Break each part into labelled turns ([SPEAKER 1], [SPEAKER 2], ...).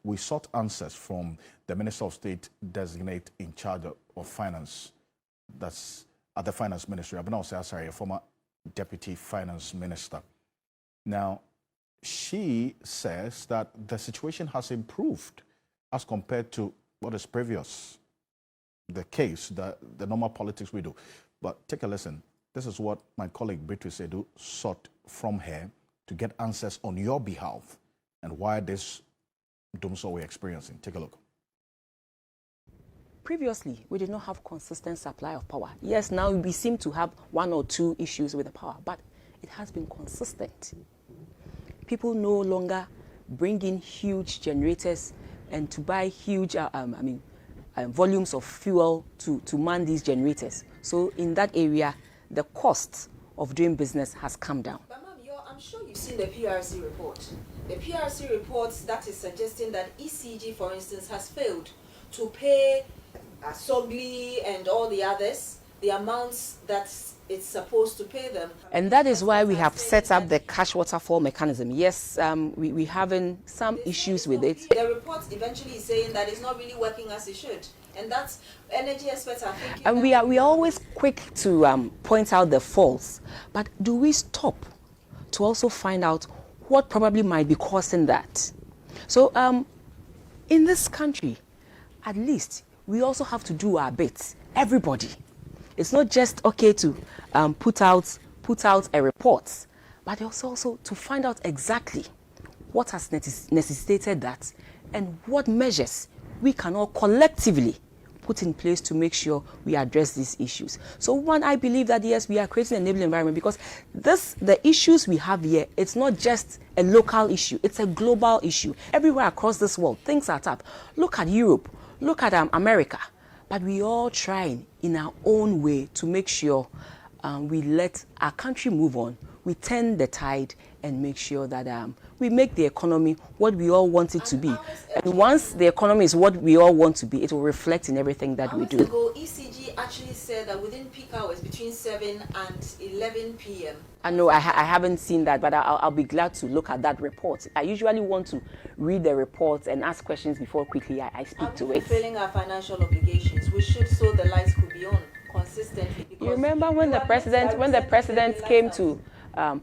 [SPEAKER 1] we sought answers from the Minister of State designate in charge of finance. That's at the Finance Ministry. Abena Osei, a former Deputy Finance Minister. Now, she says that the situation has improved as compared to what is previous, the case, the normal politics we do. But take a listen. This is what my colleague Beatrice sought from her to get answers on your behalf and why this doomsday we're experiencing. Take a look.
[SPEAKER 2] Previously, we did not have consistent supply of power. Yes, now we seem to have one or two issues with the power, but it has been consistent. People no longer bring in huge generators and to buy huge, volumes of fuel to man these generators. So in that area, the cost of doing business has come down.
[SPEAKER 3] But ma'am, I'm sure you've seen the PRC report. The PRC report that is suggesting that ECG, for instance, has failed to pay Sogli and all the others the amounts that it's supposed to pay them.
[SPEAKER 2] And that is why we have set up the cash waterfall mechanism. Yes, we're having some issues with it.
[SPEAKER 3] The report eventually is saying that it's not really working as it should. And that's energy experts are thinking.
[SPEAKER 2] And we are always quick to point out the faults. But do we stop to also find out what probably might be causing that? So in this country, at least, we also have to do our bit. Everybody. It's not just okay to put out a report, but also to find out exactly what has necessitated that and what measures we can all collectively put in place to make sure we address these issues. So one, I believe that yes, we are creating an enabling environment because the issues we have here, it's not just a local issue, it's a global issue. Everywhere across this world, things are tough. Look at Europe, look at America. But we all trying in our own way to make sure we let our country move on. We turn the tide and make sure that we make the economy what we all want it to be. And once the economy is what we all want to be, it will reflect in everything that we do.
[SPEAKER 3] Hours ago, ECG actually said that within peak hours between 7 and 11 p.m.
[SPEAKER 2] I know I haven't seen that, but I'll be glad to look at that report. I usually want to read the report and ask questions before quickly I speak to it.
[SPEAKER 3] Fulfilling our financial obligations, we should so the lights could be on consistently.
[SPEAKER 2] You remember when the president came to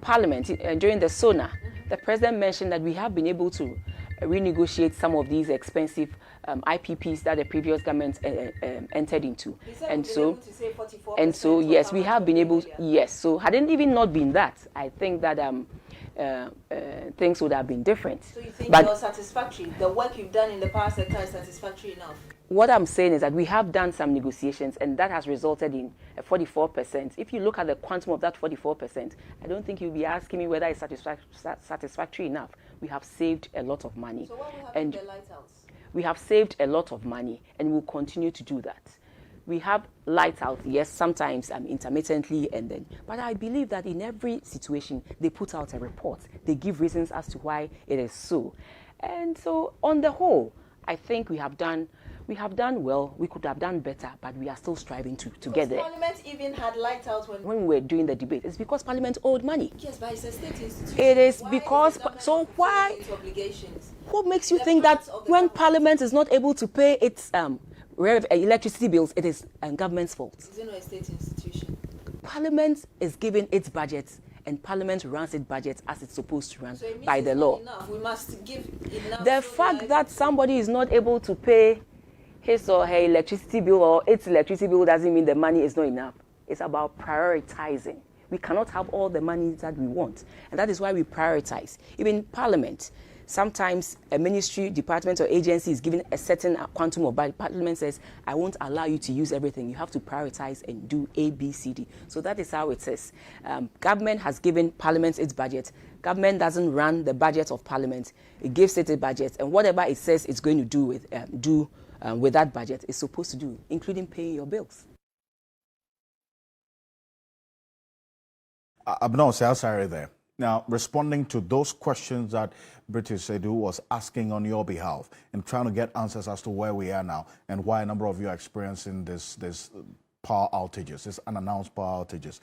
[SPEAKER 2] Parliament during the SONA, the president mentioned that we have been able to renegotiate some of these expensive IPPs that the previous government entered into. And so yes, we have been able, yes. So had it even not been that, I think that things would have been different.
[SPEAKER 3] So you think you're satisfactory? The work you've done in the power sector is satisfactory enough?
[SPEAKER 2] What I'm saying is that we have done some negotiations and that has resulted in a 44%. If you look at the quantum of that 44%, I don't think you'll be asking me whether it's satisfactory enough. We have saved a lot of money.
[SPEAKER 3] So what will happen to the lighthouse?
[SPEAKER 2] We have saved a lot of money and we'll continue to do that. We have lights out, yes, sometimes intermittently and then. But I believe that in every situation, they put out a report. They give reasons as to why it is so. And so on the whole, I think we have done well. We could have done better, but we are still striving to get there.
[SPEAKER 3] Parliament even had lights out
[SPEAKER 2] when we were doing the debate. It's because Parliament owed money.
[SPEAKER 3] Yes, but it's a state institution.
[SPEAKER 2] It is because. So why? What makes you think that when Parliament is not able to pay its electricity bills, it is government's fault?
[SPEAKER 3] Is it not a state institution?
[SPEAKER 2] Parliament is given its budget, and Parliament runs its budget as it's supposed to run by the law.
[SPEAKER 3] We must give enough.
[SPEAKER 2] The fact that somebody is not able to pay his or her electricity bill or its electricity bill doesn't mean the money is not enough. It's about prioritizing. We cannot have all the money that we want, and that is why we prioritize. Even Parliament, sometimes a ministry, department, or agency is given a certain quantum of budget. Parliament says, I won't allow you to use everything. You have to prioritize and do A, B, C, D. So that is how it is. Government has given Parliament its budget. Government doesn't run the budget of Parliament. It gives it a budget, and whatever it says it's going to do with that budget, it's supposed to do, including paying your bills.
[SPEAKER 1] Abena Osei there. Now, responding to those questions that Beatrice was asking on your behalf and trying to get answers as to where we are now and why a number of you are experiencing this power outages, this unannounced power outages.